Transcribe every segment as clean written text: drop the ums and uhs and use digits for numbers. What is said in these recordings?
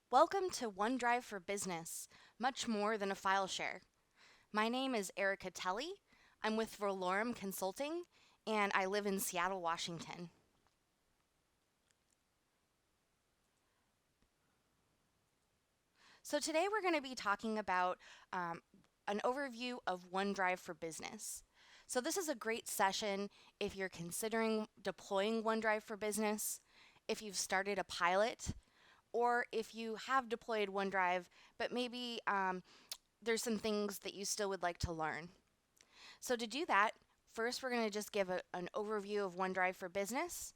Welcome to OneDrive for Business, much more than a file share. My name is Erica Telly. I'm with Valorum Consulting, and I live in Seattle, Washington. So today we're going to be talking about an overview of OneDrive for Business. So this is a great session if you're considering deploying OneDrive for Business, if you've started a pilot, or if you have deployed OneDrive, but maybe there's some things that you still would like to learn. So to do that, first we're going to just give an overview of OneDrive for Business.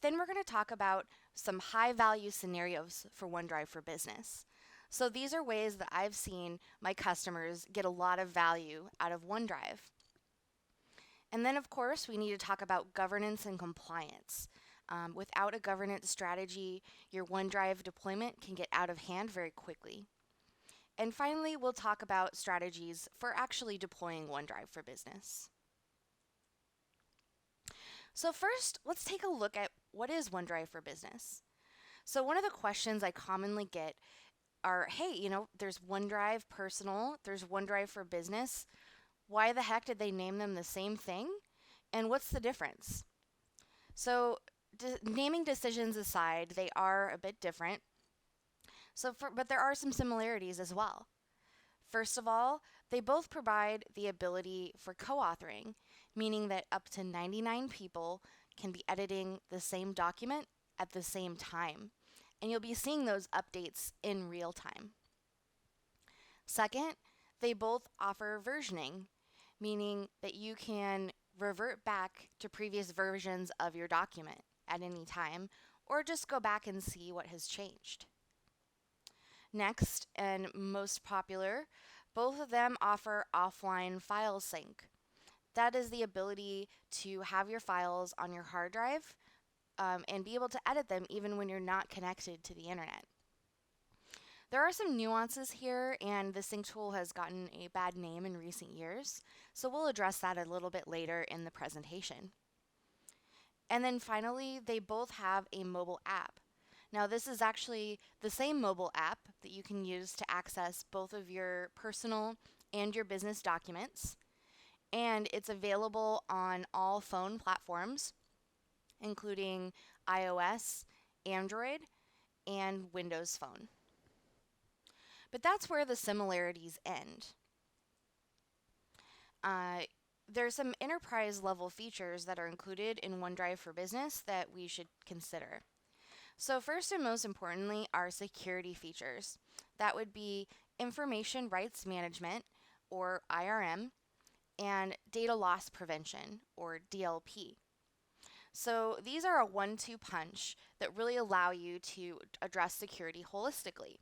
Then we're going to talk about some high value scenarios for OneDrive for Business. So these are ways that I've seen my customers get a lot of value out of OneDrive. And then, of course, we need to talk about governance and compliance. Without a governance strategy, your OneDrive deployment can get out of hand very quickly. And finally, we'll talk about strategies for actually deploying OneDrive for Business. So first, let's take a look at what is OneDrive for Business. So one of the questions I commonly get are, hey, there's OneDrive Personal, there's OneDrive for Business. Why the heck did they name them the same thing? And what's the difference? So naming decisions aside, they are a bit different. But there are some similarities as well. First of all, they both provide the ability for co-authoring, meaning that up to 99 people can be editing the same document at the same time, and you'll be seeing those updates in real time. Second, they both offer versioning, meaning that you can revert back to previous versions of your document at any time, or just go back and see what has changed. Next, and most popular, both of them offer offline file sync. That is the ability to have your files on your hard drive and be able to edit them even when you're not connected to the internet. There are some nuances here, and the sync tool has gotten a bad name in recent years, so we'll address that a little bit later in the presentation. And then finally, they both have a mobile app. Now, this is actually the same mobile app that you can use to access both of your personal and your business documents, and it's available on all phone platforms, including iOS, Android, and Windows Phone. But that's where the similarities end. There's some enterprise level features that are included in OneDrive for Business that we should consider. So first and most importantly are security features. That would be information rights management, or IRM, and data loss prevention, or DLP. So these are a 1-2 punch that really allow you to address security holistically.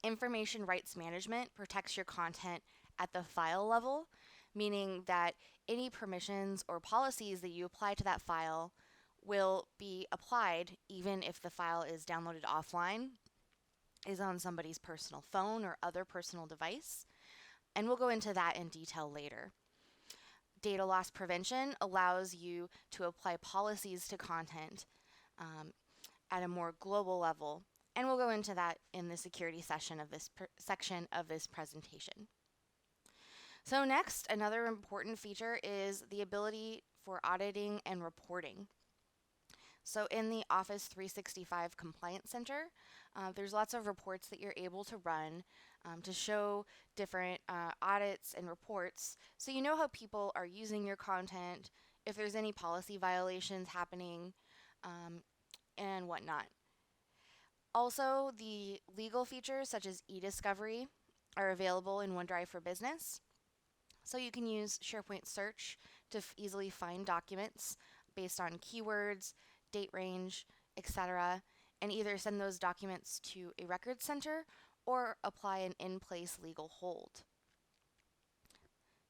Information rights management protects your content at the file level, meaning that any permissions or policies that you apply to that file will be applied even if the file is downloaded offline, is on somebody's personal phone or other personal device, and we'll go into that in detail later. Data loss prevention allows you to apply policies to content at a more global level, and we'll go into that in the security section of this section of this presentation. So next, another important feature is the ability for auditing and reporting. So in the Office 365 Compliance Center, there's lots of reports that you're able to run to show different audits and reports, so you know how people are using your content, if there's any policy violations happening, and whatnot. Also, the legal features such as e-discovery are available in OneDrive for Business. So you can use SharePoint Search to easily find documents based on keywords, date range, etc., and either send those documents to a record center or apply an in-place legal hold.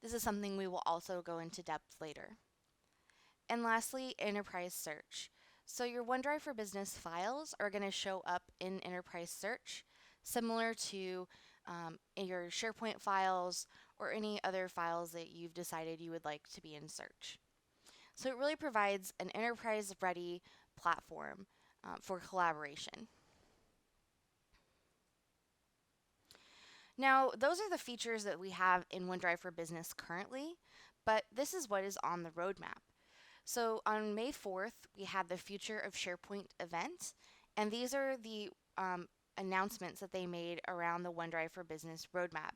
This is something we will also go into depth later. And lastly, enterprise search. So your OneDrive for Business files are going to show up in enterprise search, similar to in your SharePoint files or any other files that you've decided you would like to be in search. So it really provides an enterprise-ready platform for collaboration. Now, those are the features that we have in OneDrive for Business currently, but this is what is on the roadmap. So on May 4th, we had the Future of SharePoint event, and these are the announcements that they made around the OneDrive for Business roadmap.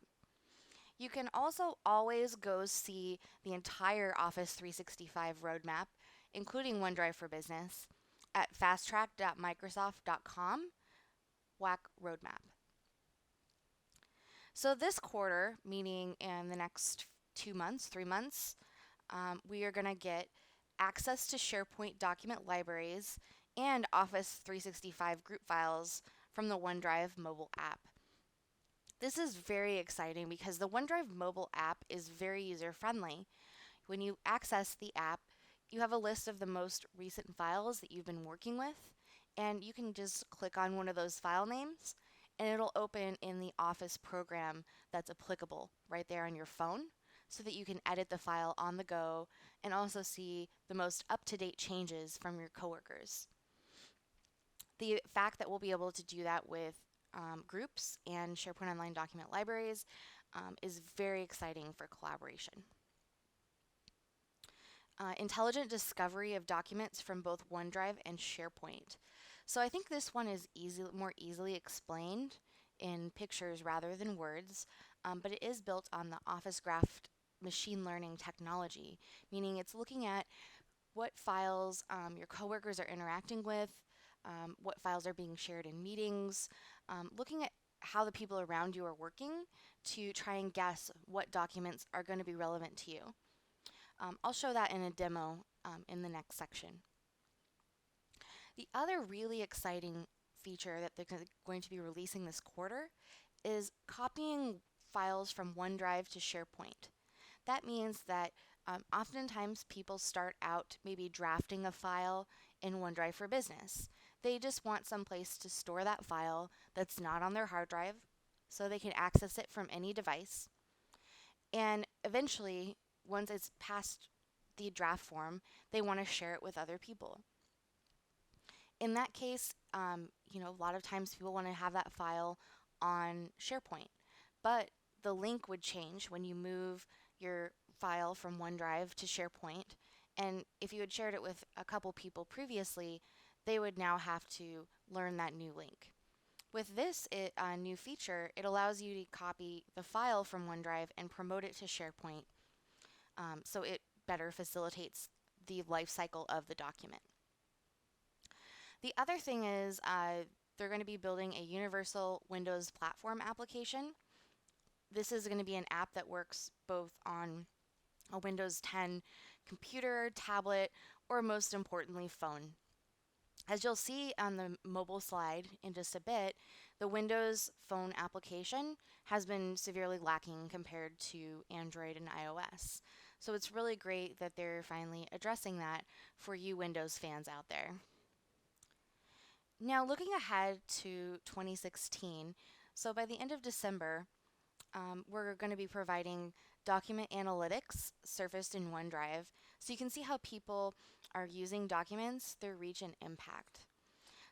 You can also always go see the entire Office 365 roadmap, including OneDrive for Business, at fasttrack.microsoft.com roadmap. So this quarter, meaning in the next 2 months, 3 months, we are going to get access to SharePoint document libraries and Office 365 group files from the OneDrive mobile app. This is very exciting because the OneDrive mobile app is very user-friendly. When you access the app, you have a list of the most recent files that you've been working with, and you can just click on one of those file names, and it'll open in the Office program that's applicable right there on your phone so that you can edit the file on the go and also see the most up-to-date changes from your coworkers. The fact that we'll be able to do that with groups and SharePoint Online document libraries is very exciting for collaboration. Intelligent discovery of documents from both OneDrive and SharePoint. So I think this one is more easily explained in pictures rather than words, but it is built on the Office Graph machine learning technology, meaning it's looking at what files your coworkers are interacting with, what files are being shared in meetings, looking at how the people around you are working to try and guess what documents are going to be relevant to you. I'll show that in a demo in the next section. The other really exciting feature that they're going to be releasing this quarter is copying files from OneDrive to SharePoint. That means that oftentimes people start out maybe drafting a file in OneDrive for Business. They just want some place to store that file that's not on their hard drive so they can access it from any device. And eventually, once it's past the draft form, they want to share it with other people. In that case, a lot of times people want to have that file on SharePoint, but the link would change when you move your file from OneDrive to SharePoint. And if you had shared it with a couple people previously, they would now have to learn that new link. With this new feature, it allows you to copy the file from OneDrive and promote it to SharePoint, so it better facilitates the life cycle of the document. The other thing is they're going to be building a universal Windows platform application. This is going to be an app that works both on a Windows 10 computer, tablet, or most importantly, phone. As you'll see on the mobile slide in just a bit, the Windows Phone application has been severely lacking compared to Android and iOS. So it's really great that they're finally addressing that for you Windows fans out there. Now looking ahead to 2016, so by the end of December, we're going to be providing document analytics surfaced in OneDrive, so you can see how people are using documents, their reach and impact.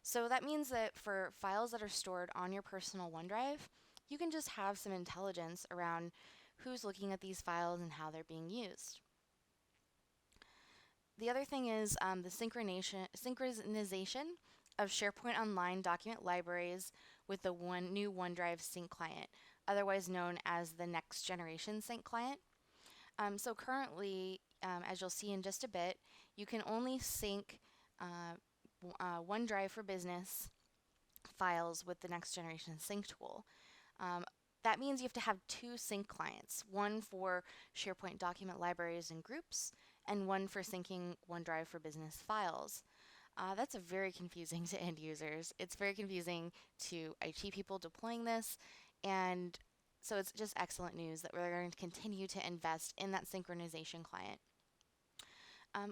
So that means that for files that are stored on your personal OneDrive, you can just have some intelligence around who's looking at these files and how they're being used. The other thing is the synchronization of SharePoint Online document libraries with the new OneDrive sync client, otherwise known as the next generation sync client. So currently, as you'll see in just a bit, you can only sync OneDrive for Business files with the next generation sync tool. That means you have to have two sync clients, one for SharePoint document libraries and groups, and one for syncing OneDrive for Business files. That's very confusing to end users. It's very confusing to IT people deploying this, and so it's just excellent news that we're going to continue to invest in that synchronization client.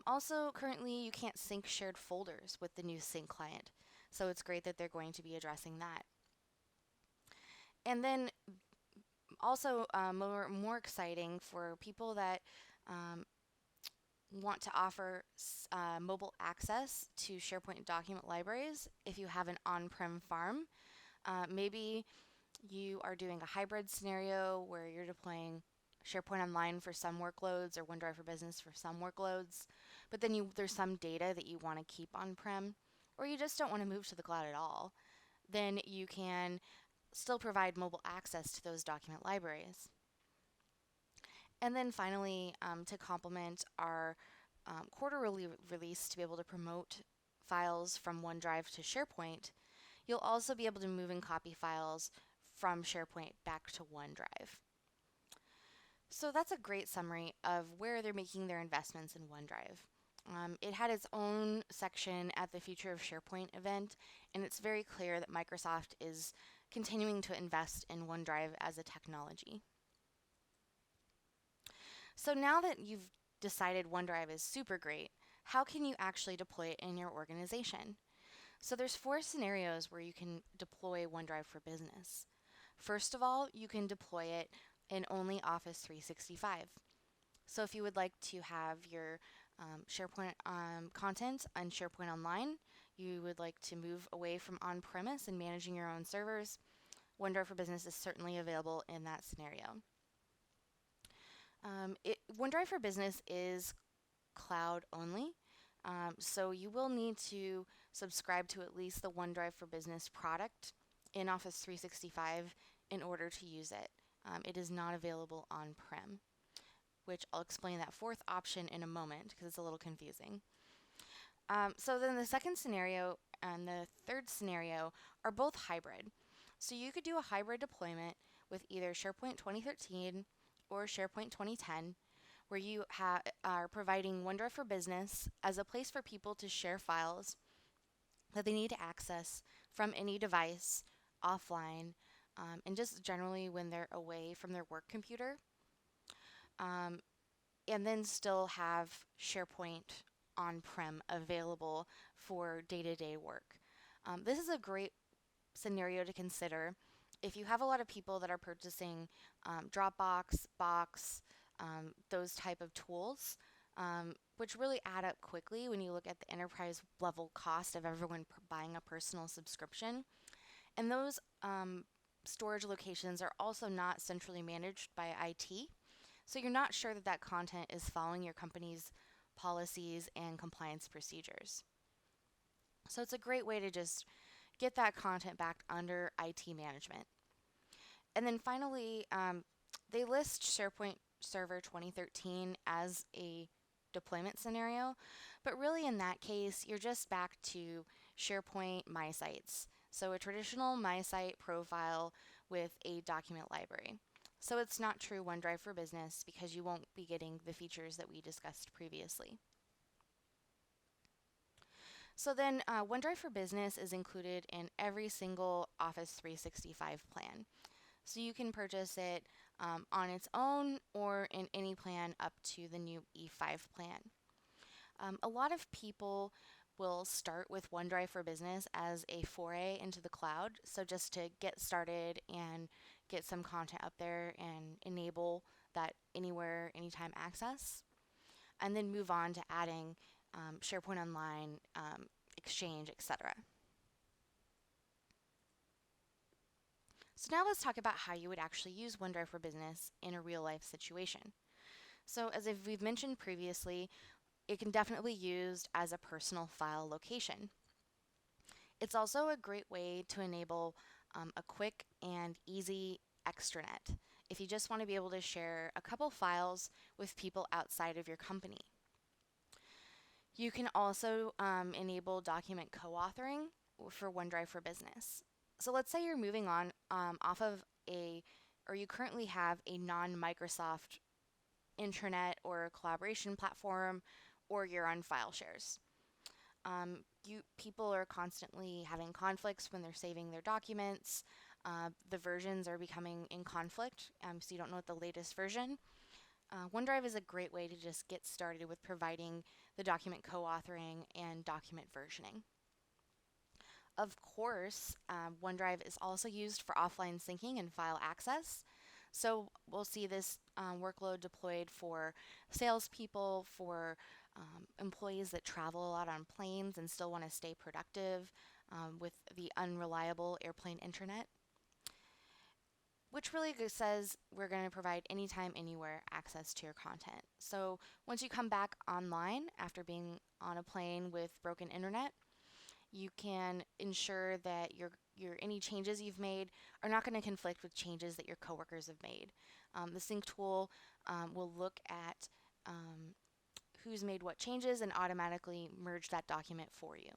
Also, currently you can't sync shared folders with the new sync client, so it's great that they're going to be addressing that. And then also more exciting for people that want to offer mobile access to SharePoint document libraries if you have an on-prem farm. Maybe You are doing a hybrid scenario where you're deploying SharePoint Online for some workloads or OneDrive for Business for some workloads, but then there's some data that you want to keep on-prem, or you just don't want to move to the cloud at all, then you can still provide mobile access to those document libraries. And then finally, to complement our quarterly release to be able to promote files from OneDrive to SharePoint, you'll also be able to move and copy files from SharePoint back to OneDrive. So that's a great summary of where they're making their investments in OneDrive. It had its own section at the Future of SharePoint event, and it's very clear that Microsoft is continuing to invest in OneDrive as a technology. So now that you've decided OneDrive is super great, how can you actually deploy it in your organization? So there's 4 scenarios where you can deploy OneDrive for Business. First of all, you can deploy it in only Office 365. So if you would like to have your SharePoint content on SharePoint Online, you would like to move away from on-premise and managing your own servers, OneDrive for Business is certainly available in that scenario. OneDrive for Business is cloud only, so you will need to subscribe to at least the OneDrive for Business product in Office 365 in order to use it. It is not available on-prem, which I'll explain that 4th option in a moment because it's a little confusing. So then the second scenario and the third scenario are both hybrid. So you could do a hybrid deployment with either SharePoint 2013 or SharePoint 2010, where you are providing OneDrive for Business as a place for people to share files that they need to access from any device, offline, and just generally when they're away from their work computer. And then still have SharePoint on-prem available for day-to-day work. This is a great scenario to consider if you have a lot of people that are purchasing Dropbox, Box, those type of tools, which really add up quickly when you look at the enterprise level cost of everyone buying a personal subscription. And those storage locations are also not centrally managed by IT. So you're not sure that that content is following your company's policies and compliance procedures. So it's a great way to just get that content back under IT management. And then finally, they list SharePoint Server 2013 as a deployment scenario, but really in that case, you're just back to SharePoint My Sites. So a traditional My Site profile with a document library. So it's not true OneDrive for Business because you won't be getting the features that we discussed previously. So then OneDrive for Business is included in every single Office 365 plan. So you can purchase it on its own or in any plan up to the new E5 plan. A lot of people will start with OneDrive for Business as a foray into the cloud. So just to get started and get some content up there and enable that anywhere, anytime access. And then move on to adding SharePoint Online, Exchange, etc. So now let's talk about how you would actually use OneDrive for Business in a real life situation. So as if we've mentioned previously, it can definitely be used as a personal file location. It's also a great way to enable a quick and easy extranet if you just want to be able to share a couple files with people outside of your company. You can also enable document co-authoring for OneDrive for Business. So let's say you're moving on off of or you currently have a non-Microsoft intranet or collaboration platform, or you're on file shares. People are constantly having conflicts when they're saving their documents. The versions are becoming in conflict, so you don't know what the latest version. OneDrive is a great way to just get started with providing the document co-authoring and document versioning. Of course, OneDrive is also used for offline syncing and file access. So we'll see this workload deployed for salespeople, for employees that travel a lot on planes and still want to stay productive with the unreliable airplane internet. which really says we're going to provide anytime, anywhere access to your content. So once you come back online after being on a plane with broken internet, you can ensure that your any changes you've made are not going to conflict with changes that your coworkers have made. The sync tool will look at who's made what changes and automatically merge that document for you.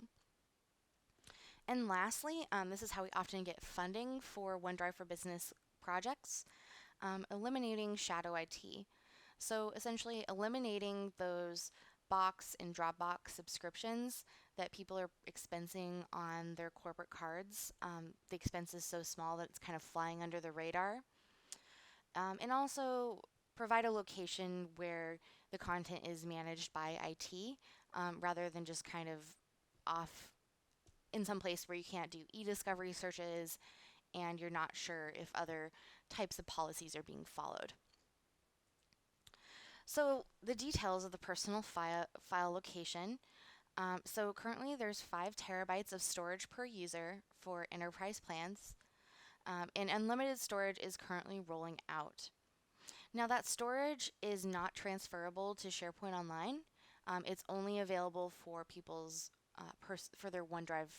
And lastly, this is how we often get funding for OneDrive for Business projects, eliminating shadow IT. So essentially eliminating those Box and Dropbox subscriptions that people are expensing on their corporate cards. The expense is so small that it's kind of flying under the radar. And also provide a location where the content is managed by IT rather than just kind of off in some place where you can't do e-discovery searches and you're not sure if other types of policies are being followed. So the details of the personal file location. So currently there's 5 terabytes of storage per user for enterprise plans, and unlimited storage is currently rolling out. Now that storage is not transferable to SharePoint Online. It's only available for people's for their OneDrive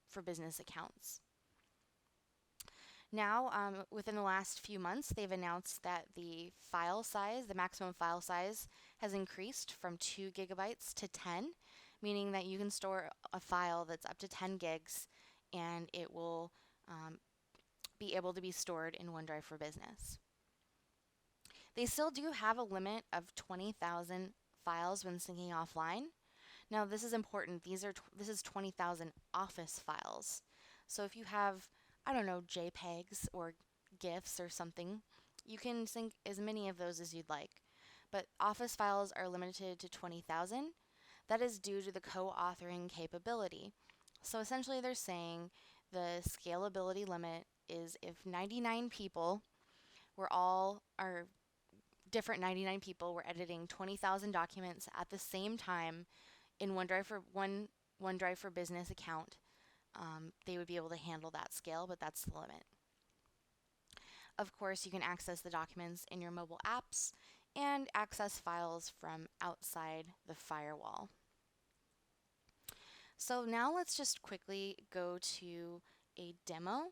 for business accounts. Now, within the last few months, they've announced that the file size, the maximum file size, has increased from 2 gigabytes to 10, meaning that you can store a file that's up to 10 gigs and it will be able to be stored in OneDrive for Business. They still do have a limit of 20,000 files when syncing offline. Now, this is important. This is 20,000 Office files. So if you have, I don't know, JPEGs or GIFs or something, you can sync as many of those as you'd like. But Office files are limited to 20,000. That is due to the co-authoring capability. So essentially they're saying the scalability limit is if 99 people are different 99 people were editing 20,000 documents at the same time in OneDrive for Business account, they would be able to handle that scale, but that's the limit. Of course, you can access the documents in your mobile apps and access files from outside the firewall. So now let's just quickly go to a demo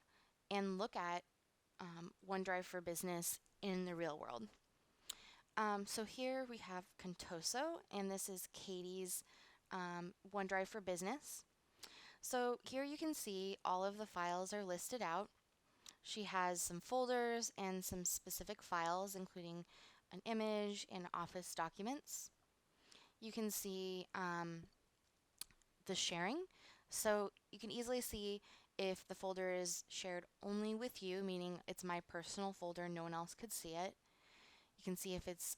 and look at OneDrive for Business in the real world. So here we have Contoso, and this is Katie's OneDrive for Business. So here you can see all of the files are listed out. She has some folders and some specific files, including an image and Office documents. You can see the sharing. So you can easily see if the folder is shared only with you, meaning it's my personal folder, no one else could see it. You can see if it's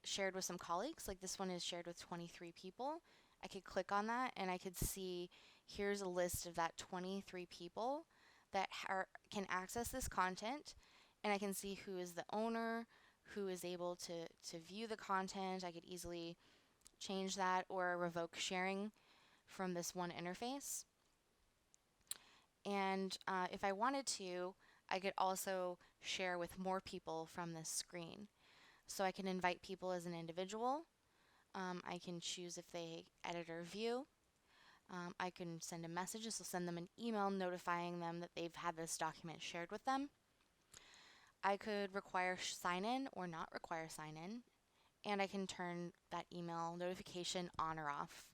shared with some colleagues, like this one is shared with 23 people. I could click on that and I could see here's a list of that 23 people that can access this content, and I can see who is the owner, who is able to view the content. I could easily change that or revoke sharing from this one interface. And if I wanted to, I could also share with more people from this screen. So I can invite people as an individual. I can choose if they edit or view. I can send a message. This will send them an email notifying them that they've had this document shared with them. I could require sign-in or not require sign-in, and I can turn that email notification on or off.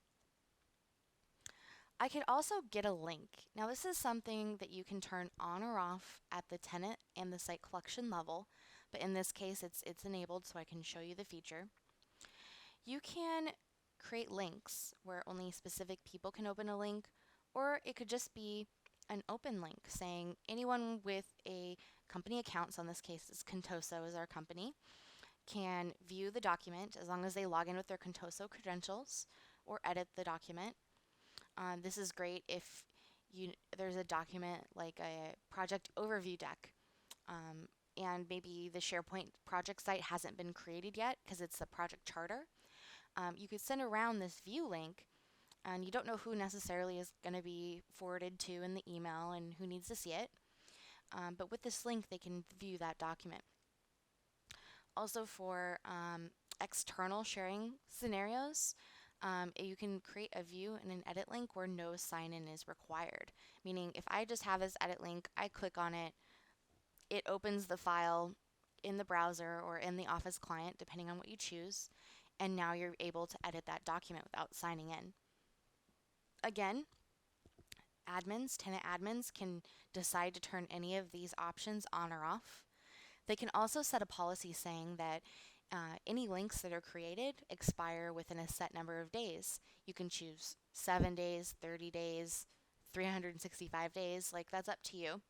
I could also get a link. Now this is something that you can turn on or off at the tenant and the site collection level, but in this case it's enabled, so I can show you the feature. You can create links where only specific people can open a link, or it could just be an open link saying anyone with a company account, so in this case it's Contoso is our company, can view the document as long as they log in with their Contoso credentials or edit the document. This is great if there's a document like a project overview deck, and maybe the SharePoint project site hasn't been created yet because it's a project charter. You could send around this view link, and you don't know who necessarily is going to be forwarded to in the email and who needs to see it. but with this link, they can view that document. Also for external sharing scenarios, you can create a view and an edit link where no sign-in is required. Meaning if I just have this edit link, I click on it, it opens the file in the browser or in the Office client, depending on what you choose, and now you're able to edit that document without signing in. Again, tenant admins can decide to turn any of these options on or off. They can also set a policy saying that any links that are created expire within a set number of days. You can choose 7 days, 30 days, 365 days, like that's up to you.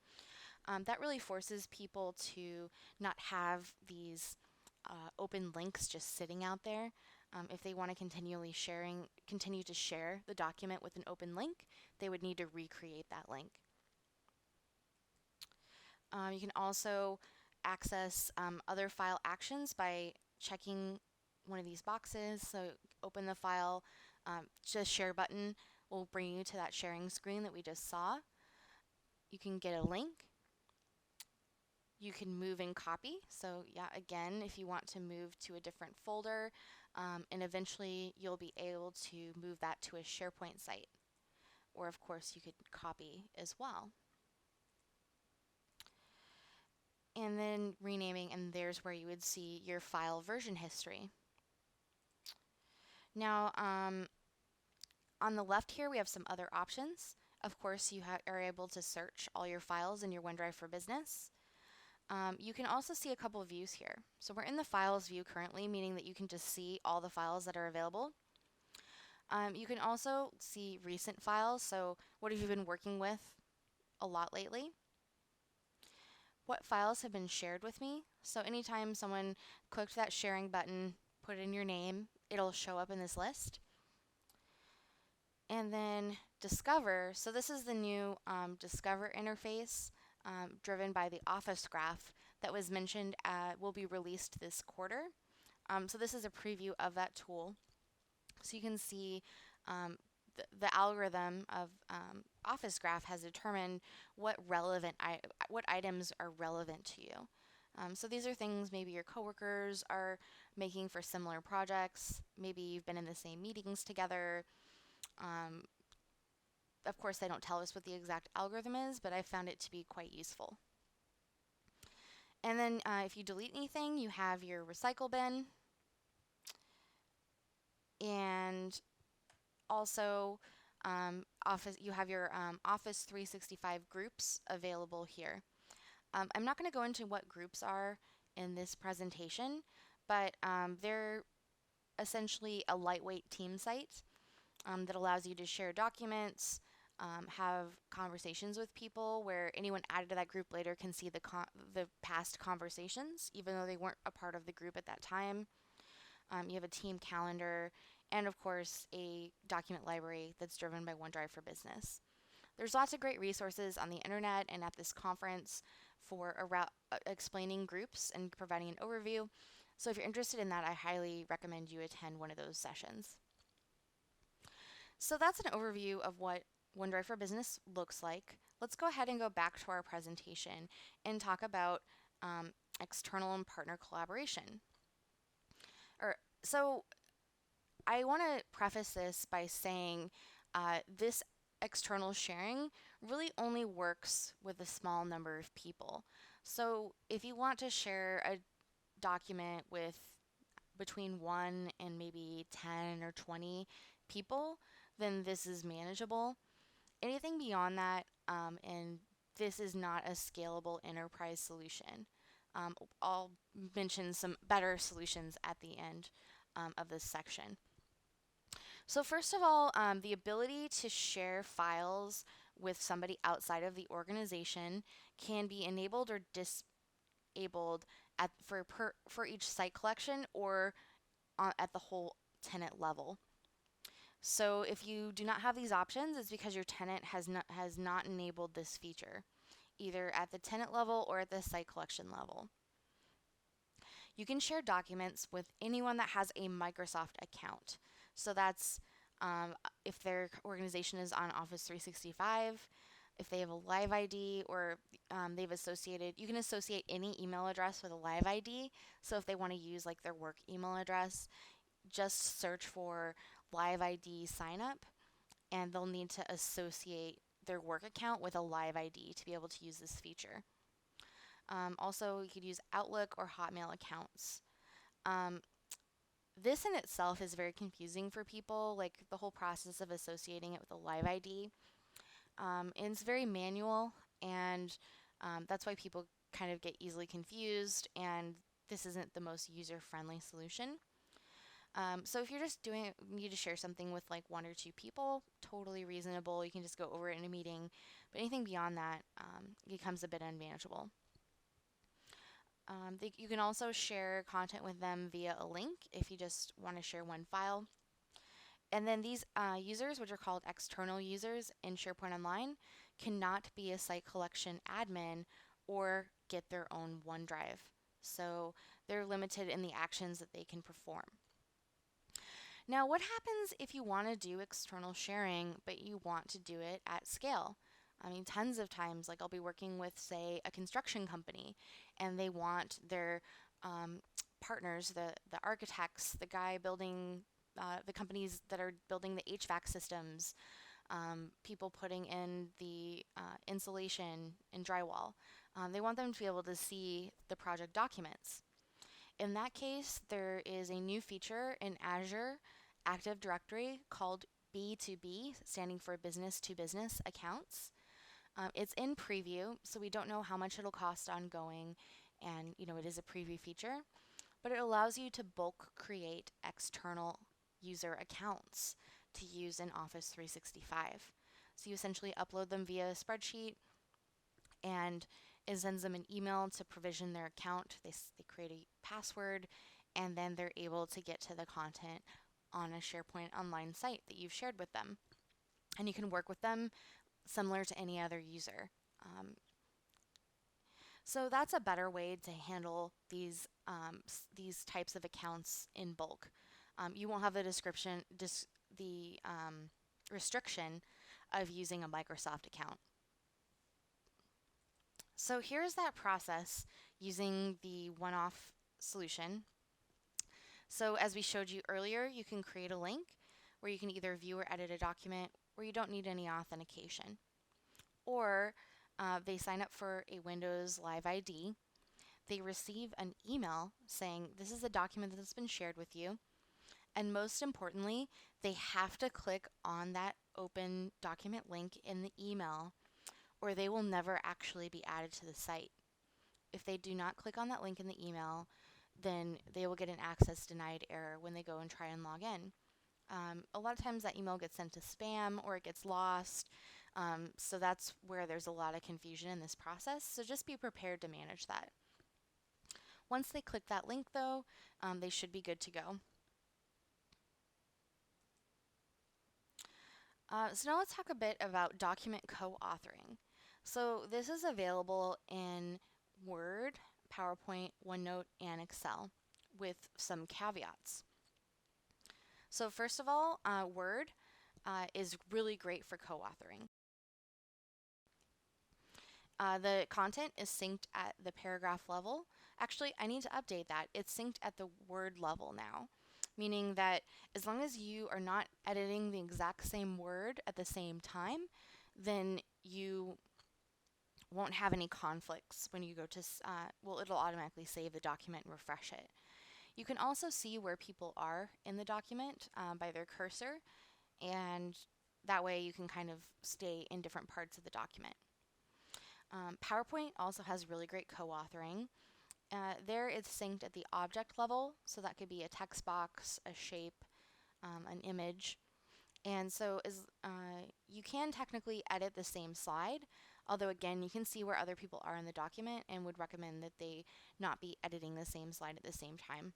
That really forces people to not have these open links just sitting out there. If they want to continue to share the document with an open link, they would need to recreate that link. You can also access other file actions by checking one of these boxes. So open the file, just share button will bring you to that sharing screen that we just saw. You can get a link. You can move and copy. So yeah, again, if you want to move to a different folder, and eventually you'll be able to move that to a SharePoint site. Or of course you could copy as well. And then renaming, and there's where you would see your file version history. Now, on the left here, we have some other options. Of course, you are able to search all your files in your OneDrive for Business. You can also see a couple of views here. So we're in the Files view currently, meaning that you can just see all the files that are available. You can also see recent files, so what have you been working with a lot lately? What files have been shared with me? So anytime someone clicked that sharing button, put in your name, it'll show up in this list. And then Discover, so this is the new Discover interface driven by the Office Graph that was mentioned will be released this quarter. So this is a preview of that tool. So you can see the algorithm of Office Graph has determined what items are relevant to you. So these are things maybe your coworkers are making for similar projects. Maybe you've been in the same meetings together. Of course, they don't tell us what the exact algorithm is, but I found it to be quite useful. And then if you delete anything, you have your recycle bin. And also, you have your Office 365 groups available here. I'm not going to go into what groups are in this presentation, but they're essentially a lightweight team site that allows you to share documents, have conversations with people where anyone added to that group later can see the past conversations, even though they weren't a part of the group at that time. You have a team calendar, and of course a document library that's driven by OneDrive for Business. There's lots of great resources on the internet and at this conference for explaining groups and providing an overview. So if you're interested in that, I highly recommend you attend one of those sessions. So that's an overview of what OneDrive for Business looks like. Let's go ahead and go back to our presentation and talk about external and partner collaboration. So I want to preface this by saying this external sharing really only works with a small number of people. So if you want to share a document with between 1 and maybe 10 or 20 people, then this is manageable. Anything beyond that, and this is not a scalable enterprise solution. I'll mention some better solutions at the end of this section. So first of all, the ability to share files with somebody outside of the organization can be enabled or disabled for each site collection or at the whole tenant level. So if you do not have these options, it's because your tenant has not enabled this feature, either at the tenant level or at the site collection level. You can share documents with anyone that has a Microsoft account. So that's if their organization is on Office 365, if they have a live ID, or you can associate any email address with a live ID. So if they want to use like their work email address, just search for live ID sign up, and they'll need to associate their work account with a live ID to be able to use this feature. Also, you could use Outlook or Hotmail accounts. Um, this in itself is very confusing for people, like the whole process of associating it with a live ID. And it's very manual, and that's why people kind of get easily confused, and this isn't the most user-friendly solution. So if you're just need to share something with like one or two people, totally reasonable. You can just go over it in a meeting. But anything beyond that becomes a bit unmanageable. You can also share content with them via a link if you just want to share one file. And then these users, which are called external users in SharePoint Online, cannot be a site collection admin or get their own OneDrive. So they're limited in the actions that they can perform. Now, what happens if you want to do external sharing, but you want to do it at scale? I mean, tons of times, like I'll be working with, say, a construction company, and they want their partners, the architects, the guy building, the companies that are building the HVAC systems, people putting in the insulation and drywall. They want them to be able to see the project documents. In that case, there is a new feature in Azure Active Directory called B2B, standing for business to business accounts. It's in preview, so we don't know how much it'll cost ongoing, and it is a preview feature, but it allows you to bulk create external user accounts to use in Office 365. So you essentially upload them via a spreadsheet, and it sends them an email to provision their account. They create a password, and then they're able to get to the content on a SharePoint Online site that you've shared with them. And you can work with them similar to any other user. So that's a better way to handle these types of accounts in bulk. You won't have the restriction of using a Microsoft account. So here's that process using the one-off solution. So as we showed you earlier, you can create a link where you can either view or edit a document where you don't need any authentication. Or they sign up for a Windows Live ID. They receive an email saying, this is a document that's been shared with you. And most importantly, they have to click on that open document link in the email, or they will never actually be added to the site. If they do not click on that link in the email, then they will get an access denied error when they go and try and log in. A lot of times that email gets sent to spam or it gets lost. So that's where there's a lot of confusion in this process. So just be prepared to manage that. Once they click that link though, they should be good to go. So now let's talk a bit about document co-authoring. So this is available in Word, PowerPoint, OneNote, and Excel with some caveats. So first of all, Word is really great for co-authoring. The content is synced at the paragraph level. Actually, I need to update that. It's synced at the word level now, meaning that as long as you are not editing the exact same word at the same time, then you won't have any conflicts when you go to, it'll automatically save the document and refresh it. You can also see where people are in the document by their cursor, and that way you can kind of stay in different parts of the document. PowerPoint also has really great co-authoring. There it's synced at the object level, so that could be a text box, a shape, an image. And so you can technically edit the same slide, although again, you can see where other people are in the document and would recommend that they not be editing the same slide at the same time.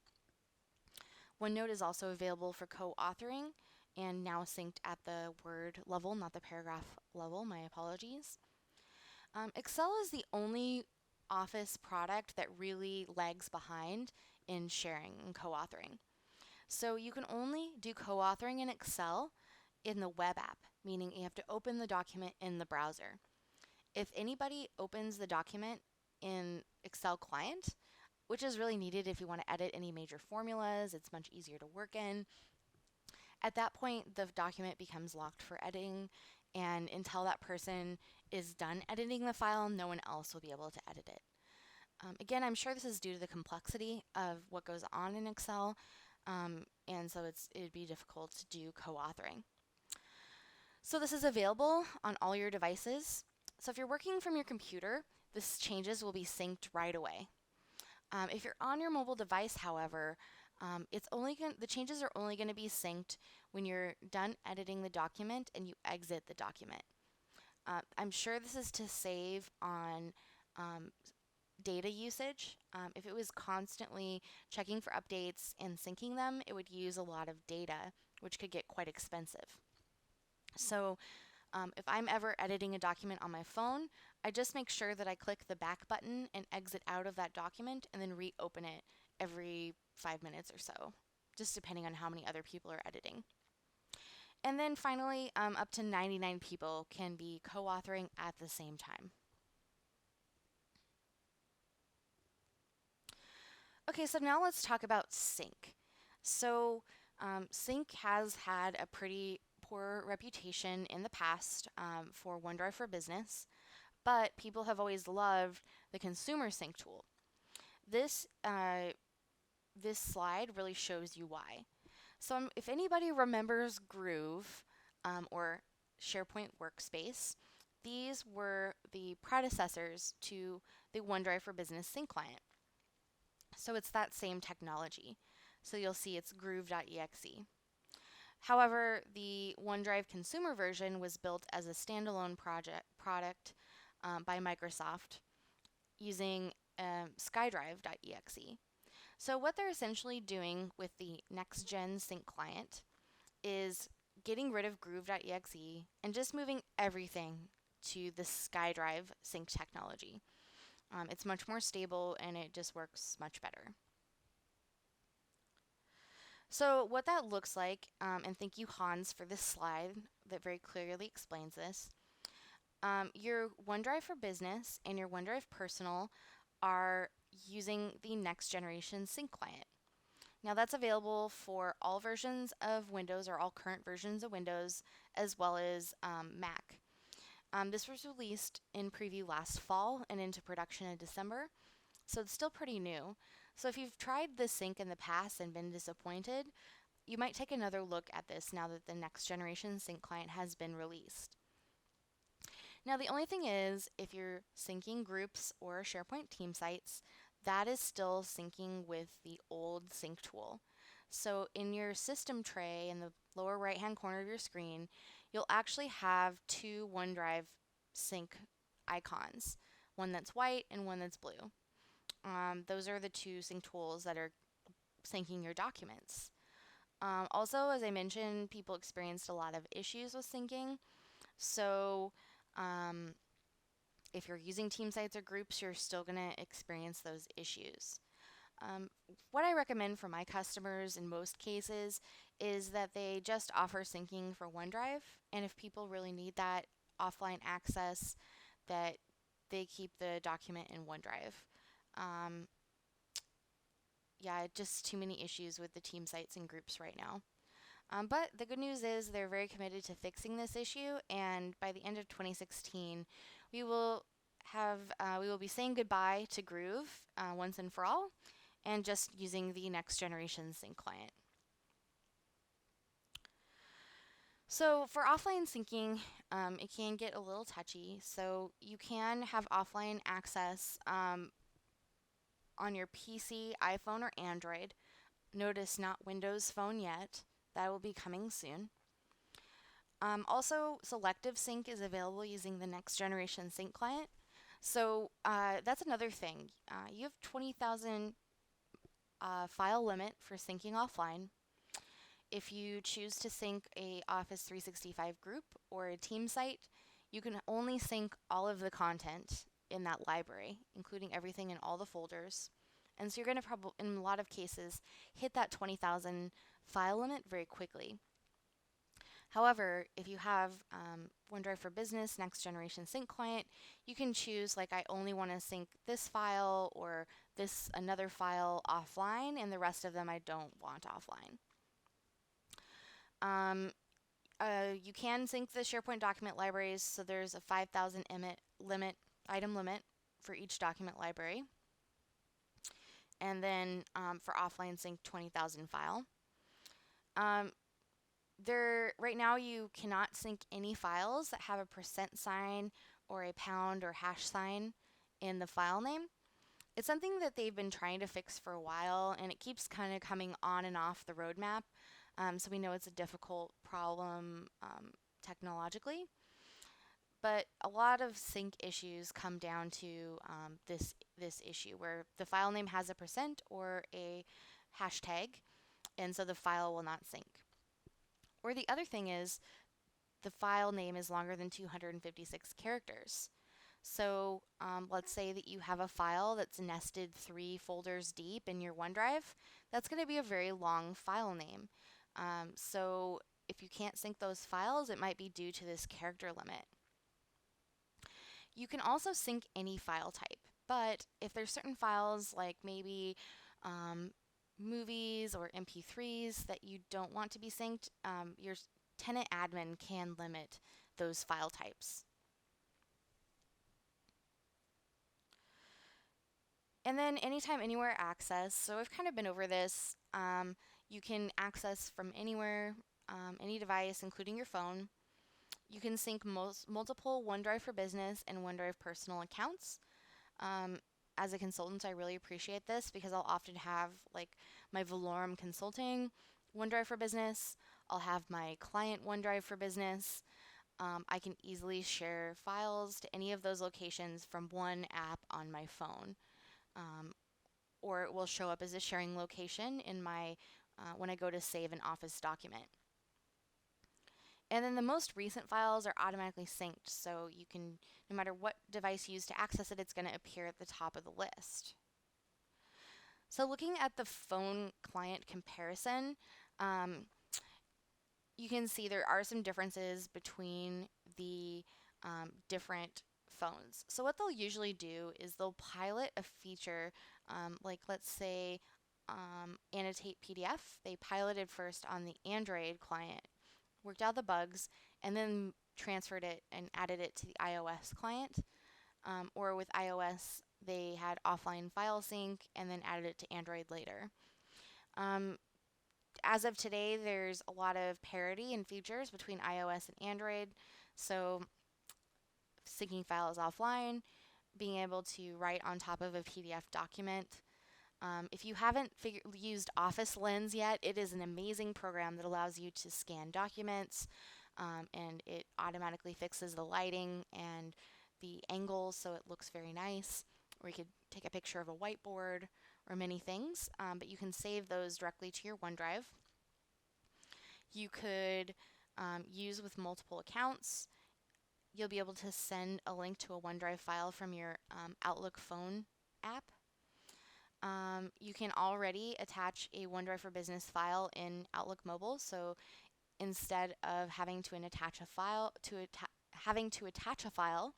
OneNote is also available for co-authoring and now synced at the word level, not the paragraph level. My apologies. Excel is the only Office product that really lags behind in sharing and co-authoring. So you can only do co-authoring in Excel in the web app, meaning you have to open the document in the browser. if anybody opens the document in Excel client, which is really needed if you want to edit any major formulas, it's much easier to work in. At that point, the document becomes locked for editing, and until that person is done editing the file, no one else will be able to edit it. Again, I'm sure this is due to the complexity of what goes on in Excel, and so it'd be difficult to do co-authoring. So this is available on all your devices. So if you're working from your computer, this changes will be synced right away. If you're on your mobile device, however, the changes are only going to be synced when you're done editing the document and you exit the document. I'm sure this is to save on data usage. If it was constantly checking for updates and syncing them, it would use a lot of data, which could get quite expensive. So if I'm ever editing a document on my phone, I just make sure that I click the back button and exit out of that document and then reopen it every 5 minutes or so, just depending on how many other people are editing. And then finally, up to 99 people can be co-authoring at the same time. Okay, so now let's talk about sync. So sync has had a pretty poor reputation in the past for OneDrive for Business, but people have always loved the consumer sync tool. This slide really shows you why. So if anybody remembers Groove or SharePoint Workspace, these were the predecessors to the OneDrive for Business sync client. So it's that same technology. So you'll see it's groove.exe. However, the OneDrive consumer version was built as a standalone product by Microsoft using SkyDrive.exe. So what they're essentially doing with the next-gen sync client is getting rid of groove.exe and just moving everything to the SkyDrive sync technology. It's much more stable and it just works much better. So what that looks like, and thank you Hans for this slide that very clearly explains this. Your OneDrive for Business and your OneDrive Personal are using the next generation sync client. Now that's available for all versions of Windows or all current versions of Windows as well as Mac. This was released in preview last fall and into production in December, so it's still pretty new. So if you've tried this sync in the past and been disappointed, you might take another look at this now that the next generation sync client has been released. Now the only thing is, if you're syncing groups or SharePoint team sites, that is still syncing with the old sync tool. So in your system tray in the lower right hand corner of your screen, you'll actually have two OneDrive sync icons, one that's white and one that's blue. Those are the two sync tools that are syncing your documents. Also, as I mentioned, people experienced a lot of issues with syncing. So if you're using team sites or groups, you're still going to experience those issues. What I recommend for my customers in most cases is that they just offer syncing for OneDrive, and if people really need that offline access, that they keep the document in OneDrive. Yeah, just too many issues with the team sites and groups right now. But the good news is they're very committed to fixing this issue, and by the end of 2016, we will be saying goodbye to Groove once and for all, and just using the next generation sync client. So for offline syncing, it can get a little touchy. So you can have offline access on your PC, iPhone, or Android. Notice not Windows Phone yet. That will be coming soon. Also, selective sync is available using the next generation sync client. So that's another thing. You have 20,000 file limit for syncing offline. If you choose to sync a Office 365 group or a team site, you can only sync all of the content in that library, including everything in all the folders. And so you're going to probably, in a lot of cases, hit that 20,000 file limit very quickly. However, if you have OneDrive for Business Next Generation Sync Client, you can choose like I only want to sync this file or this another file offline, and the rest of them I don't want offline. You can sync the SharePoint document libraries, so there's a 5,000 item limit for each document library. And then for offline sync, 20,000 file. Right now you cannot sync any files that have a percent sign or a pound or hash sign in the file name. It's something that they've been trying to fix for a while, and it keeps kind of coming on and off the roadmap. So we know it's a difficult problem technologically. But a lot of sync issues come down to this issue where the file name has a percent or a hashtag, and so the file will not sync. Or the other thing is the file name is longer than 256 characters. So let's say that you have a file that's nested 3 folders deep in your OneDrive. That's going to be a very long file name. So if you can't sync those files, it might be due to this character limit. You can also sync any file type, but if there's certain files like maybe movies or MP3s that you don't want to be synced, your tenant admin can limit those file types. And then anytime, anywhere access. So I've kind of been over this. You can access from anywhere, any device, including your phone. You can sync multiple OneDrive for Business and OneDrive personal accounts. As a consultant, I really appreciate this because I'll often have like my Valorum Consulting OneDrive for Business. I'll have my client OneDrive for Business. I can easily share files to any of those locations from one app on my phone. Or it will show up as a sharing location in my when I go to save an Office document. And then the most recent files are automatically synced, so you can, no matter what device you use to access it, it's going to appear at the top of the list. So looking at the phone client comparison, you can see there are some differences between the different phones. So what they'll usually do is they'll pilot a feature, like let's say annotate PDF. They piloted first on the Android client, worked out the bugs, and then transferred it and added it to the iOS client. Or with iOS, they had offline file sync and then added it to Android later. As of today, there's a lot of parity in features between iOS and Android. So syncing files offline, being able to write on top of a PDF document. If you haven't used Office Lens yet, it is an amazing program that allows you to scan documents, and it automatically fixes the lighting and the angles so it looks very nice. Or you could take a picture of a whiteboard or many things, but you can save those directly to your OneDrive. You could use with multiple accounts. You'll be able to send a link to a OneDrive file from your Outlook phone app. You can already attach a OneDrive for Business file in Outlook Mobile, so instead of having to attach a file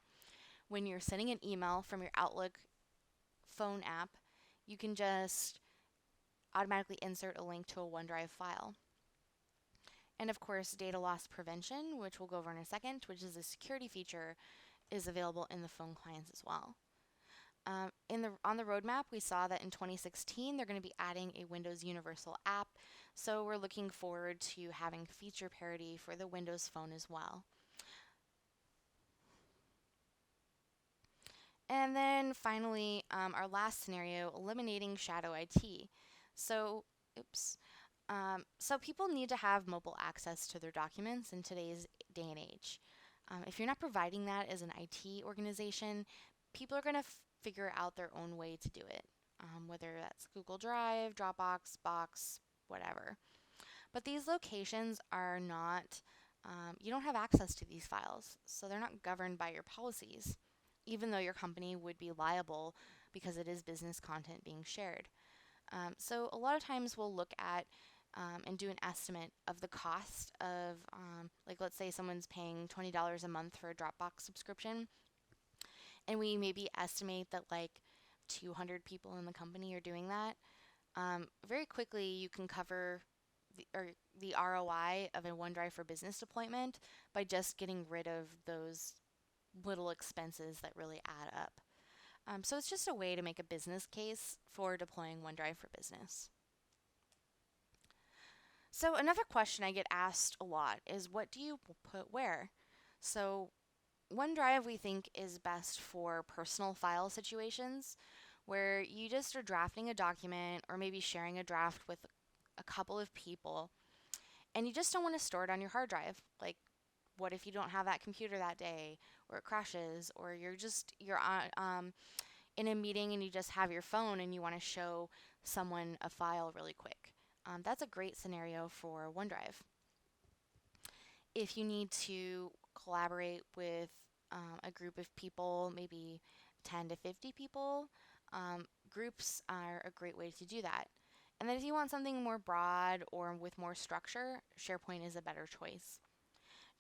when you're sending an email from your Outlook phone app, you can just automatically insert a link to a OneDrive file. And of course, data loss prevention, which we'll go over in a second, which is a security feature, is available in the phone clients as well. On the roadmap, we saw that in 2016, they're going to be adding a Windows Universal app, so we're looking forward to having feature parity for the Windows Phone as well. And then finally, our last scenario, eliminating shadow IT. So people need to have mobile access to their documents in today's day and age. If you're not providing that as an IT organization, people are going to figure out their own way to do it, whether that's Google Drive, Dropbox, Box, whatever. But these locations are not, you don't have access to these files, so they're not governed by your policies, even though your company would be liable because it is business content being shared. So a lot of times we'll look at and do an estimate of the cost of, like, let's say someone's paying $20 a month for a Dropbox subscription, and we maybe estimate that like 200 people in the company are doing that. Very quickly, you can cover the ROI of a OneDrive for Business deployment by just getting rid of those little expenses that really add up. So it's just a way to make a business case for deploying OneDrive for Business. So another question I get asked a lot is, what do you put where? So OneDrive we think is best for personal file situations where you just are drafting a document or maybe sharing a draft with a couple of people and you just don't want to store it on your hard drive. Like, what if you don't have that computer that day, or it crashes, or you're in a meeting and you just have your phone and you want to show someone a file really quick? That's a great scenario for OneDrive. If you need to collaborate with a group of people, maybe 10 to 50 people, groups are a great way to do that. And then if you want something more broad or with more structure, SharePoint is a better choice.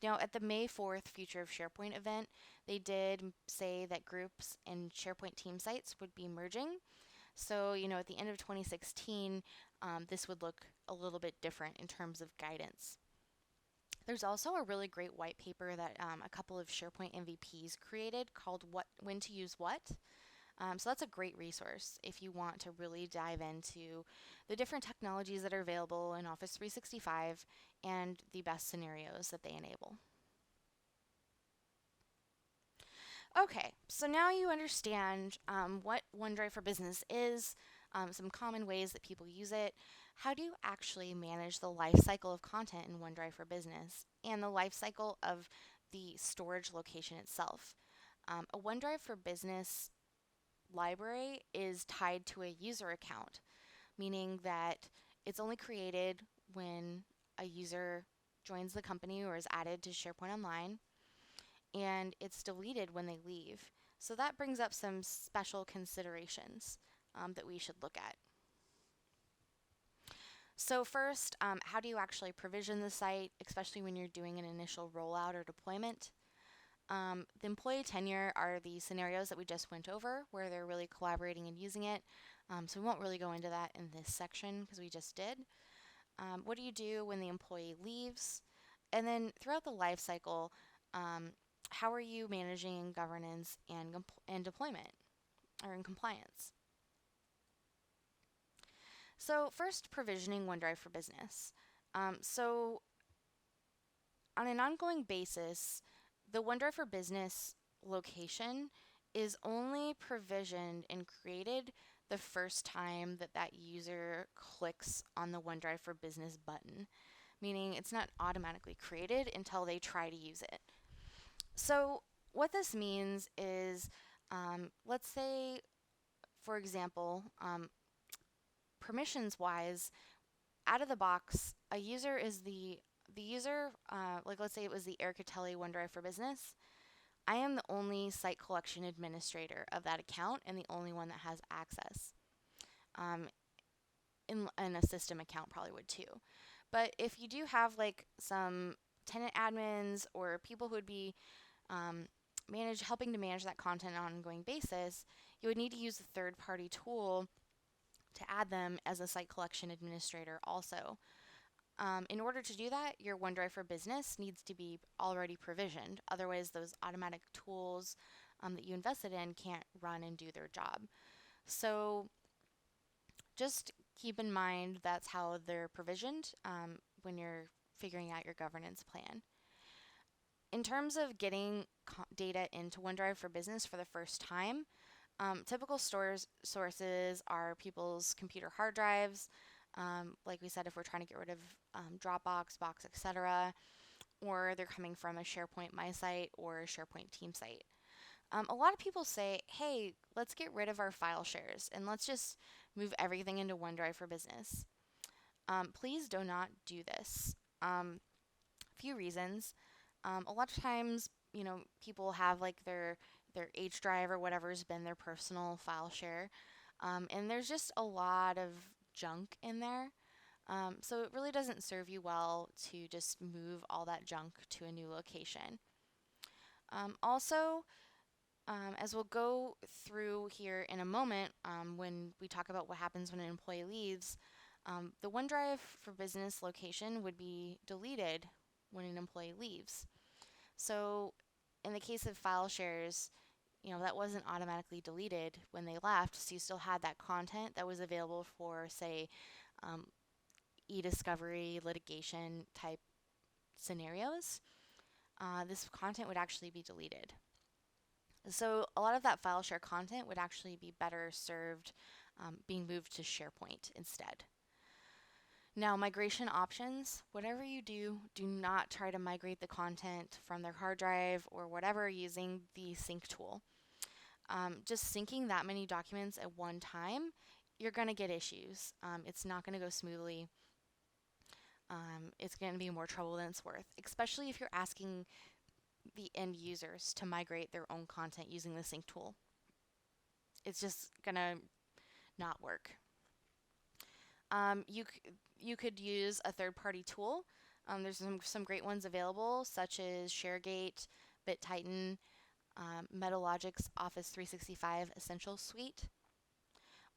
Now, at the May 4th Future of SharePoint event, they did say that groups and SharePoint team sites would be merging. So, at the end of 2016, this would look a little bit different in terms of guidance. There's also a really great white paper that a couple of SharePoint MVPs created called When to Use What. So that's a great resource if you want to really dive into the different technologies that are available in Office 365 and the best scenarios that they enable. Okay, so now you understand what OneDrive for Business is, some common ways that people use it. How do you actually manage the life cycle of content in OneDrive for Business and the life cycle of the storage location itself? A OneDrive for Business library is tied to a user account, meaning that it's only created when a user joins the company or is added to SharePoint Online, and it's deleted when they leave. So that brings up some special considerations that we should look at. So first, how do you actually provision the site, especially when you're doing an initial rollout or deployment? The employee tenure are the scenarios that we just went over where they're really collaborating and using it. So we won't really go into that in this section because we just did. What do you do when the employee leaves? And then throughout the life cycle, how are you managing governance and deployment or in compliance? So first, provisioning OneDrive for Business. So on an ongoing basis, the OneDrive for Business location is only provisioned and created the first time that that user clicks on the OneDrive for Business button, meaning it's not automatically created until they try to use it. So what this means is, let's say, for example, permissions-wise, out of the box, a user is the user, like let's say it was the Erica Telly OneDrive for Business. I am the only site collection administrator of that account and the only one that has access. In a system account probably would too. But if you do have like some tenant admins or people who would be helping to manage that content on an ongoing basis, you would need to use a third-party tool to add them as a site collection administrator also. In order to do that, your OneDrive for Business needs to be already provisioned. Otherwise, those automatic tools that you invested in can't run and do their job. So just keep in mind that's how they're provisioned when you're figuring out your governance plan. In terms of getting data into OneDrive for Business for the first time, typical sources are people's computer hard drives, like we said, if we're trying to get rid of Dropbox, Box, etc., or they're coming from a SharePoint My Site or a SharePoint Team Site. A lot of people say, hey, let's get rid of our file shares and let's just move everything into OneDrive for Business. Please do not do this. Few reasons. A lot of times, people have like their H drive or whatever's been their personal file share, and there's just a lot of junk in there. So it really doesn't serve you well to just move all that junk to a new location. Also, as we'll go through here in a moment, when we talk about what happens when an employee leaves, the OneDrive for Business location would be deleted when an employee leaves. So in the case of file shares, that wasn't automatically deleted when they left, so you still had that content that was available for, say, um, e-discovery, litigation type scenarios. This content would actually be deleted. So a lot of that file share content would actually be better served being moved to SharePoint instead. Now, migration options, whatever you do, do not try to migrate the content from their hard drive or whatever using the sync tool. Just syncing that many documents at one time, you're going to get issues. It's not going to go smoothly. It's going to be more trouble than it's worth, especially if you're asking the end users to migrate their own content using the sync tool. It's just going to not work. You could use a third-party tool. There's some great ones available, such as ShareGate, BitTitan, Metalogic's Office 365 Essential Suite,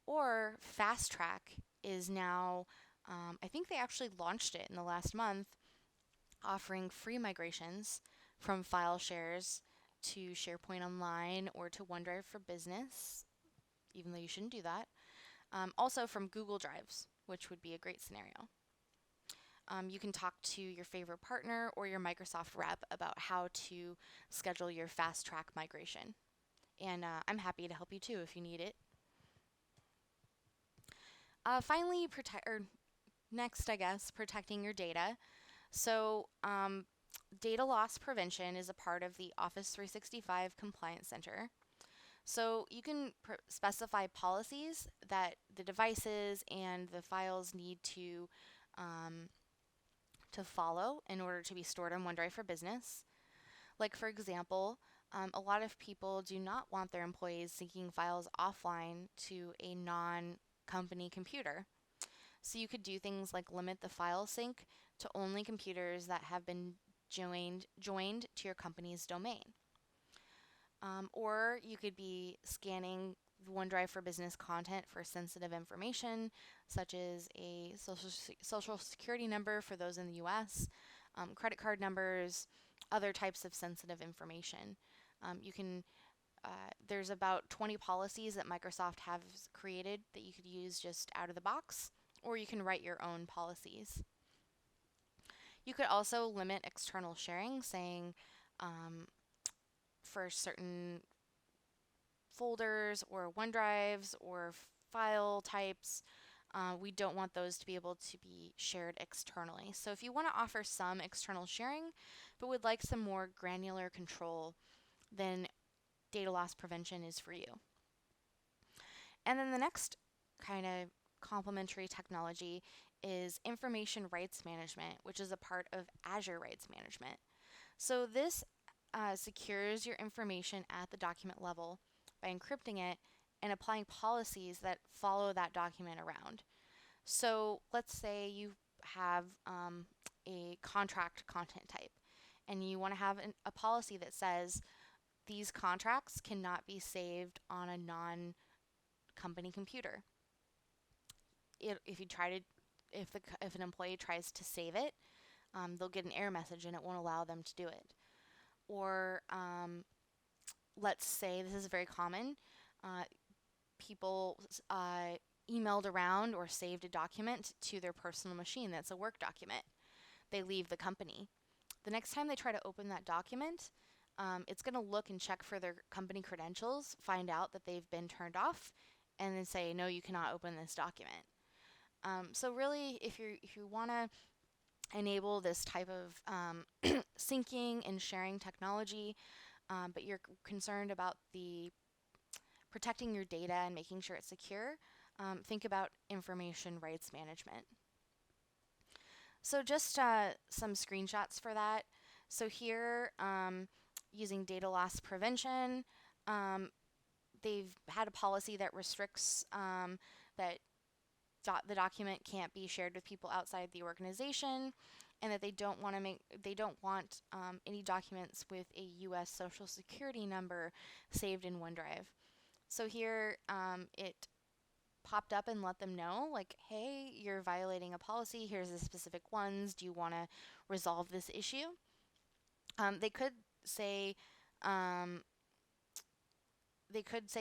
or Fast Track is now, I think they actually launched it in the last month, offering free migrations from file shares to SharePoint Online or to OneDrive for Business, even though you shouldn't do that. Also from Google Drives, which would be a great scenario. You can talk to your favorite partner or your Microsoft rep about how to schedule your fast track migration. And I'm happy to help you too if you need it. Finally, next, I guess, protecting your data. So data loss prevention is a part of the Office 365 Compliance Center. So you can specify policies that the devices and the files need to follow in order to be stored on OneDrive for Business. Like, for example, a lot of people do not want their employees syncing files offline to a non-company computer. So you could do things like limit the file sync to only computers that have been joined to your company's domain. Or you could be scanning OneDrive for Business content for sensitive information, such as a social security number for those in the US, credit card numbers, other types of sensitive information. There's about 20 policies that Microsoft has created that you could use just out of the box, or you can write your own policies. You could also limit external sharing, saying for certain folders or OneDrives or file types, we don't want those to be able to be shared externally. So if you want to offer some external sharing, but would like some more granular control, then data loss prevention is for you. And then the next kind of complementary technology is information rights management, which is a part of Azure Rights Management. So this secures your information at the document level by encrypting it and applying policies that follow that document around. So let's say you have a contract content type and you want to have a policy that says these contracts cannot be saved on a non-company computer. If an employee tries to save it, they'll get an error message and it won't allow them to do it. Or let's say, this is very common, people emailed around or saved a document to their personal machine that's a work document. They leave the company. The next time they try to open that document, it's going to look and check for their company credentials, find out that they've been turned off, and then say, no, you cannot open this document. So really, if you want to enable this type of syncing and sharing technology, but you're concerned about the protecting your data and making sure it's secure, think about information rights management. So just some screenshots for that. So here, using data loss prevention, they've had a policy that restricts that the document can't be shared with people outside the organization, and that they don't want any documents with a U.S. Social Security number saved in OneDrive. So here it popped up and let them know, like, hey, you're violating a policy. Here's the specific ones. Do you want to resolve this issue? They could say um,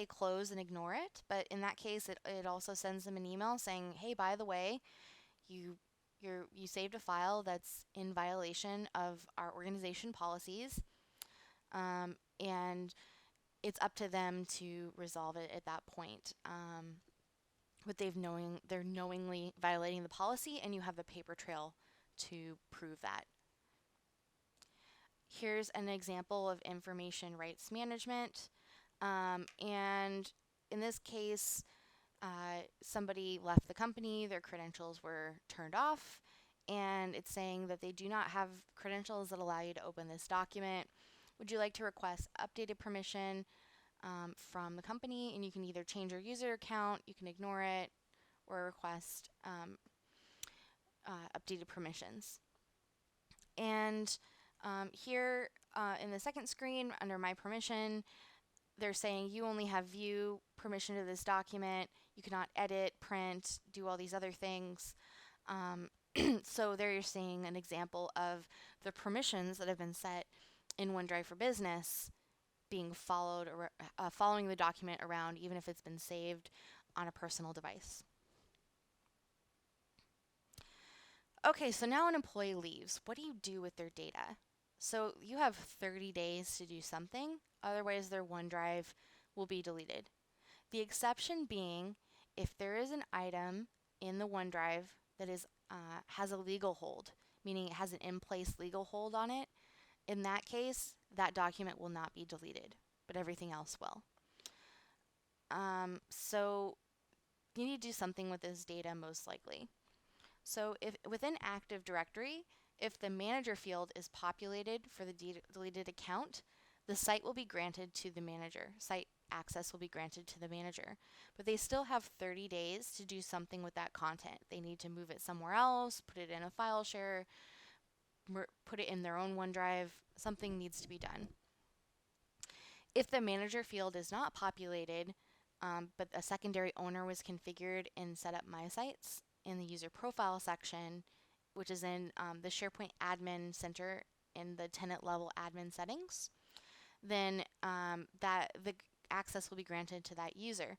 close and ignore it, but in that case, it also sends them an email saying, hey, by the way, you you saved a file that's in violation of our organization policies, and it's up to them to resolve it at that point. But they're knowingly violating the policy, and you have the paper trail to prove that. Here's an example of information rights management, and in this case, somebody left the company, their credentials were turned off, and it's saying that they do not have credentials that allow you to open this document. Would you like to request updated permission from the company? And you can either change your user account, you can ignore it, or request updated permissions. And here in the second screen, under My Permission, they're saying you only have view permission to this document. You cannot edit, print, do all these other things. So there you're seeing an example of the permissions that have been set in OneDrive for Business being following the document around, even if it's been saved on a personal device. Okay, so now an employee leaves. What do you do with their data? So you have 30 days to do something, otherwise their OneDrive will be deleted. The exception being if there is an item in the OneDrive that has a legal hold, meaning it has an in-place legal hold on it. In that case, that document will not be deleted, but everything else will. So you need to do something with this data most likely. So if within Active Directory, if the manager field is populated for the deleted account, the site will be granted to the manager. Site access will be granted to the manager. But they still have 30 days to do something with that content. They need to move it somewhere else, put it in a file share, put it in their own OneDrive. Something needs to be done. If the manager field is not populated, but a secondary owner was configured in Setup My Sites in the user profile section, which is in the SharePoint Admin Center in the tenant level admin settings, then the access will be granted to that user.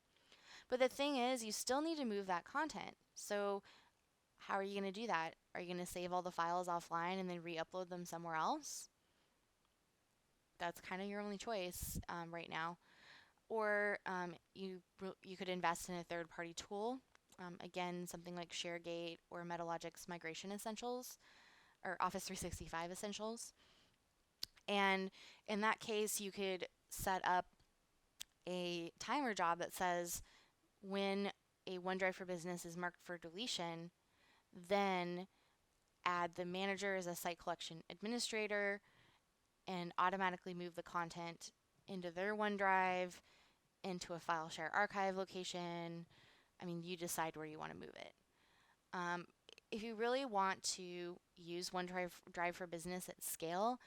But the thing is, you still need to move that content. So how are you going to do that? Are you going to save all the files offline and then re-upload them somewhere else? That's kind of your only choice right now. Or you could invest in a third-party tool. Again, something like ShareGate or MetaLogic's Migration Essentials or Office 365 Essentials. And in that case, you could set up a timer job that says when a OneDrive for Business is marked for deletion, then add the manager as a site collection administrator and automatically move the content into their OneDrive, into a file share archive location. I mean, you decide where you want to move it. If you really want to use OneDrive for Business at scale,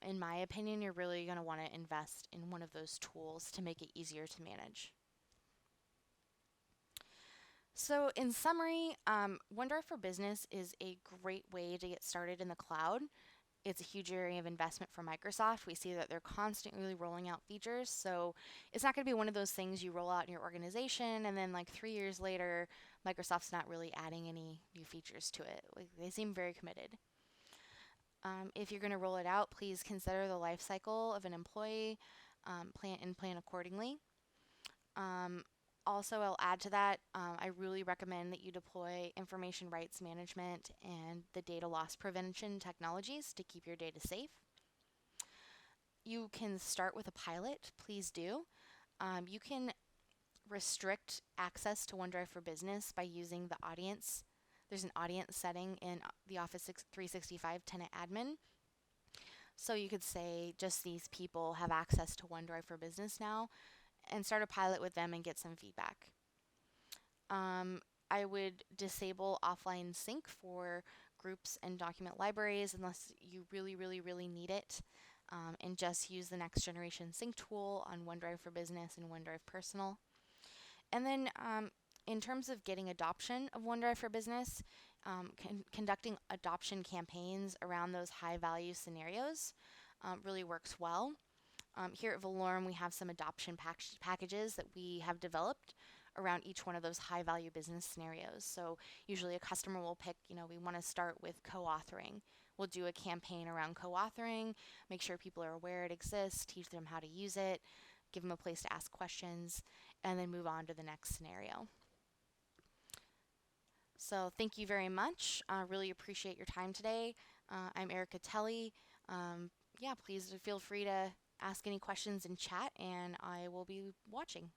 in my opinion, you're really going to want to invest in one of those tools to make it easier to manage. So in summary, OneDrive for Business is a great way to get started in the cloud. It's a huge area of investment for Microsoft. We see that they're constantly rolling out features, so it's not going to be one of those things you roll out in your organization and then like 3 years later, Microsoft's not really adding any new features to it. Like, they seem very committed. If you're going to roll it out, please consider the life cycle of an employee, plan accordingly. Also, I'll add to that, I really recommend that you deploy information rights management and the data loss prevention technologies to keep your data safe. You can start with a pilot, please do. You can restrict access to OneDrive for Business by using the audience. There's an audience setting in the Office 365 Tenant Admin. So you could say just these people have access to OneDrive for Business now, and start a pilot with them and get some feedback. I would disable offline sync for groups and document libraries unless you really, really, really need it, and just use the next generation sync tool on OneDrive for Business and OneDrive Personal. And then in terms of getting adoption of OneDrive for Business, conducting adoption campaigns around those high value scenarios really works well. Here at Valorum, we have some adoption packages that we have developed around each one of those high value business scenarios. So usually a customer will pick, we want to start with co-authoring. We'll do a campaign around co-authoring, make sure people are aware it exists, teach them how to use it, give them a place to ask questions, and then move on to the next scenario. So thank you very much. Really appreciate your time today. I'm Erica Telly. Yeah, please feel free to ask any questions in chat, and I will be watching.